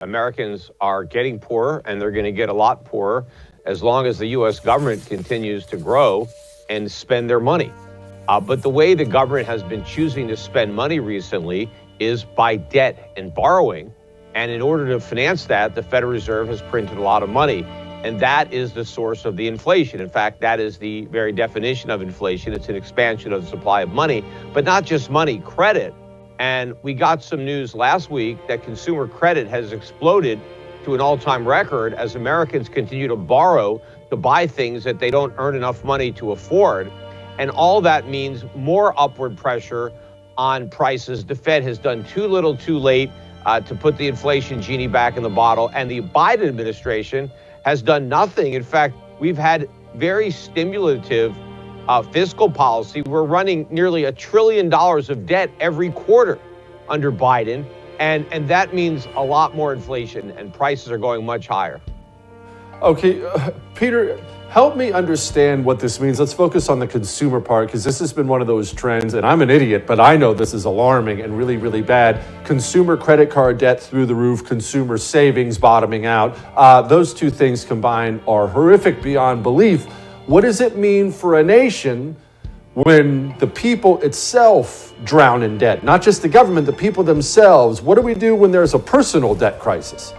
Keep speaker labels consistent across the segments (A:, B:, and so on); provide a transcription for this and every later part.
A: Americans are getting poorer, and they're going to get a lot poorer as long as the U.S. government continues to grow and spend their money. But the way the government has been choosing to spend money recently is by debt and borrowing. And in order to finance that, the Federal Reserve has printed a lot of money. And that is the source of the inflation. In fact, that is the very definition of inflation. It's an expansion of the supply of money, but not just money, credit. And we got some news last week that consumer credit has exploded to an all-time record as Americans continue to borrow to buy things that they don't earn enough money to afford. And all that means more upward pressure on prices. The Fed has done too little too late to put the inflation genie back in the bottle. And the Biden administration has done nothing. In fact, we've had very stimulative fiscal policy. We're running nearly $1 trillion of debt every quarter under Biden. And that means a lot more inflation, and prices are going much higher.
B: Okay, Peter, help me understand what this means. Let's focus on the consumer part, because this has been one of those trends, and I'm an idiot, but I know this is alarming and really, really bad. Consumer credit card debt through the roof, consumer savings bottoming out. Those two things combined are horrific beyond belief. What does it mean for a nation when the people itself drown in debt? Not just the government, the people themselves. What do we do when there's a personal debt crisis?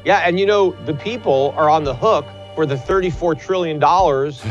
A: Yeah, and the people are on the hook for the $34 trillion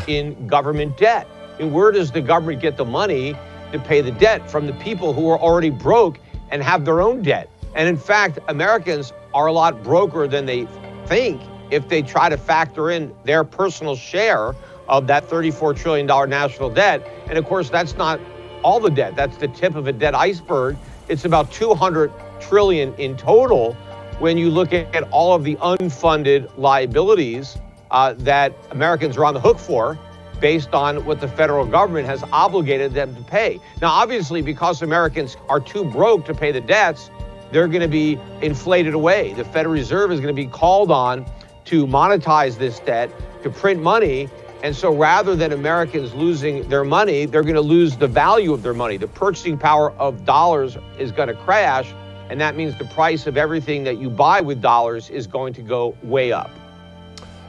A: in government debt. And where does the government get the money to pay the debt? From the people who are already broke and have their own debt. And in fact, Americans are a lot broker than they think if they try to factor in their personal share of that $34 trillion national debt. And of course, that's not all the debt. That's the tip of a debt iceberg. It's about $200 trillion in total when you look at all of the unfunded liabilities that Americans are on the hook for based on what the federal government has obligated them to pay. Now, obviously, because Americans are too broke to pay the debts, they're going to be inflated away. The Federal Reserve is going to be called on to monetize this debt, to print money. And so rather than Americans losing their money, they're going to lose the value of their money. The purchasing power of dollars is going to crash. And that means the price of everything that you buy with dollars is going to go way up.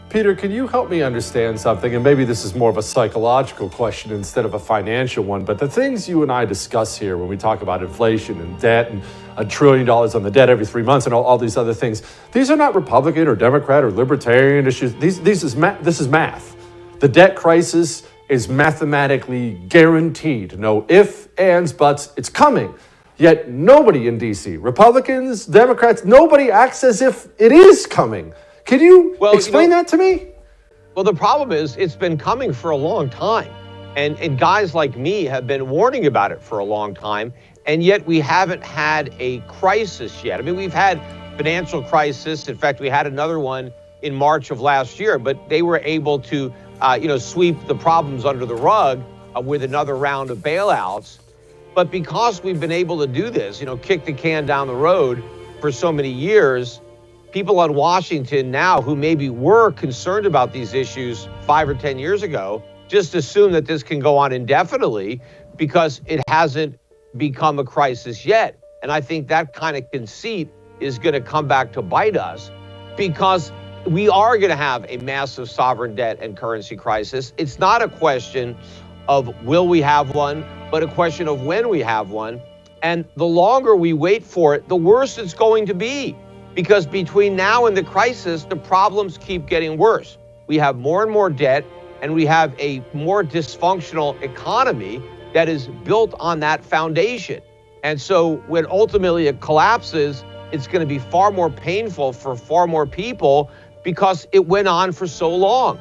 B: Peter, can you help me understand something? And maybe this is more of a psychological question instead of a financial one. But the things you and I discuss here when we talk about inflation and debt and $1 trillion on the debt every 3 months and all these other things, these are not Republican or Democrat or Libertarian issues. This is math. The debt crisis is mathematically guaranteed. No ifs, ands, buts. It's coming. Yet nobody in D.C., Republicans, Democrats, nobody acts as if it is coming. Can you explain that to me?
A: Well, the problem is it's been coming for a long time. And guys like me have been warning about it for a long time. And yet we haven't had a crisis yet. I mean, we've had financial crisis. In fact, we had another one in March of last year. But they were able to, sweep the problems under the rug with another round of bailouts. But because we've been able to do this, kick the can down the road for so many years, people in Washington now who maybe were concerned about these issues 5 or 10 years ago, just assume that this can go on indefinitely because it hasn't become a crisis yet. And I think that kind of conceit is going to come back to bite us because we are going to have a massive sovereign debt and currency crisis. It's not a question of will we have one, but a question of when we have one. And the longer we wait for it, the worse it's going to be. Because between now and the crisis, the problems keep getting worse. We have more and more debt, and we have a more dysfunctional economy that is built on that foundation. And so when ultimately it collapses, it's going to be far more painful for far more people because it went on for so long.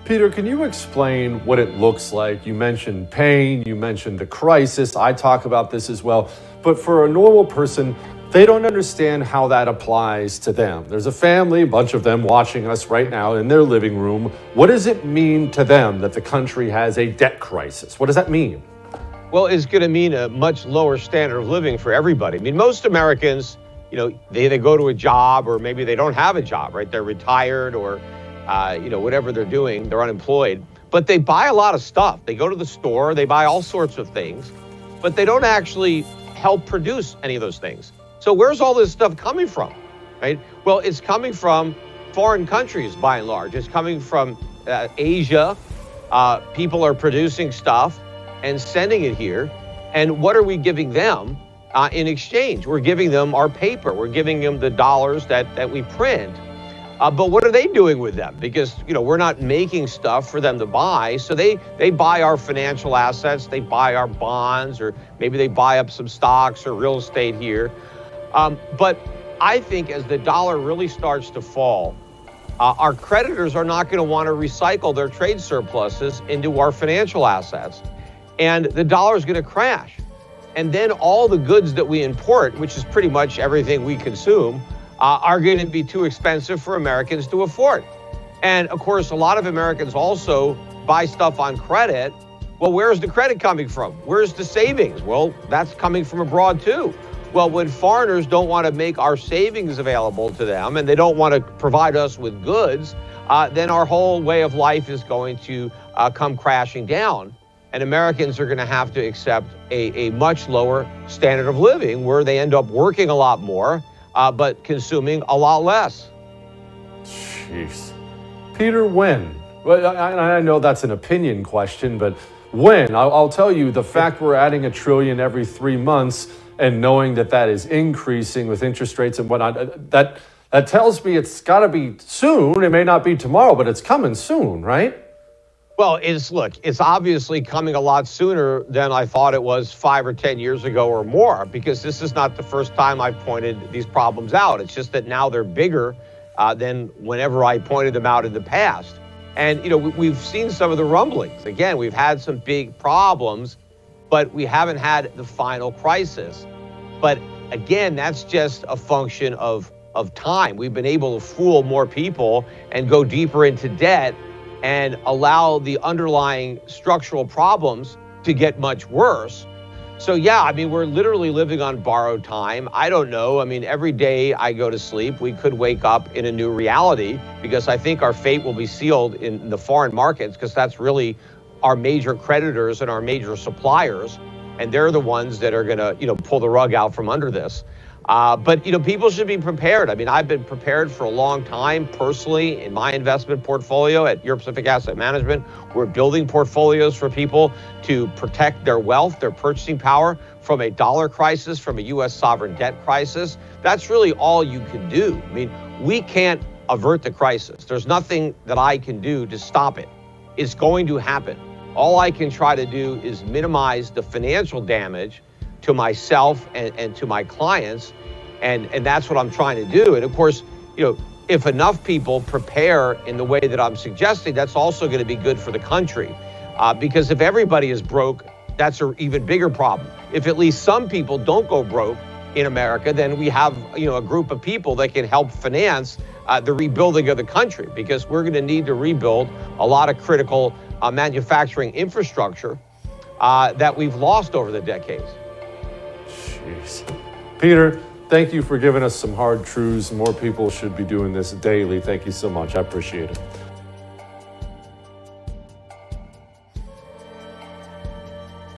B: Peter, can you explain what it looks like? You mentioned pain, you mentioned the crisis. I talk about this as well. But for a normal person, they don't understand how that applies to them. There's a family, a bunch of them watching us right now in their living room. What does it mean to them that the country has a debt crisis? What does that mean?
A: Well, it's going to mean a much lower standard of living for everybody. I mean, most Americans, they either go to a job or maybe they don't have a job, right? They're retired or whatever they're doing, they're unemployed, but they buy a lot of stuff. They go to the store, they buy all sorts of things, but they don't actually help produce any of those things. So where's all this stuff coming from? right? Well, it's coming from foreign countries by and large. It's coming from Asia. People are producing stuff and sending it here. And what are we giving them in exchange? We're giving them our paper. We're giving them the dollars that we print. But what are they doing with them? Because, we're not making stuff for them to buy. So they buy our financial assets. They buy our bonds, or maybe they buy up some stocks or real estate here. But I think as the dollar really starts to fall, our creditors are not going to want to recycle their trade surpluses into our financial assets. And the dollar is going to crash. And then all the goods that we import, which is pretty much everything we consume, are going to be too expensive for Americans to afford. And of course, a lot of Americans also buy stuff on credit. Well, where's the credit coming from? Where's the savings? Well, that's coming from abroad too. Well, when foreigners don't want to make our savings available to them and they don't want to provide us with goods, then our whole way of life is going to come crashing down. And Americans are going to have to accept a much lower standard of living where they end up working a lot more, but consuming a lot less.
B: Jeez. Peter, when? Well, I know that's an opinion question, but when? I'll tell you, the fact we're adding $1 trillion every 3 months and knowing that is increasing with interest rates and whatnot, that tells me it's got to be soon. It may not be tomorrow, but it's coming soon, right?
A: Well, it's obviously coming a lot sooner than I thought it was 5 or 10 years ago or more, because this is not the first time I've pointed these problems out. It's just that now they're bigger than whenever I pointed them out in the past. And, we've seen some of the rumblings. Again, we've had some big problems, but we haven't had the final crisis. But again, that's just a function of time. We've been able to fool more people and go deeper into debt and allow the underlying structural problems to get much worse. So yeah, we're literally living on borrowed time. I don't know. Every day I go to sleep, we could wake up in a new reality, because I think our fate will be sealed in the foreign markets, because that's really our major creditors and our major suppliers. And they're the ones that are going to, pull the rug out from under this. But people should be prepared. I've been prepared for a long time personally in my investment portfolio at Europe Pacific Asset Management. We're building portfolios for people to protect their wealth, their purchasing power from a dollar crisis, from a U.S. sovereign debt crisis. That's really all you can do. We can't avert the crisis. There's nothing that I can do to stop it. It's going to happen. All I can try to do is minimize the financial damage to myself and to my clients. And that's what I'm trying to do. And of course, if enough people prepare in the way that I'm suggesting, that's also going to be good for the country. Because if everybody is broke, that's an even bigger problem. If at least some people don't go broke in America, then we have a group of people that can help finance the rebuilding of the country, because we're going to need to rebuild a lot of critical manufacturing infrastructure that we've lost over the decades.
B: Jeez. Peter, thank you for giving us some hard truths. More people should be doing this daily. Thank you so much. I appreciate it.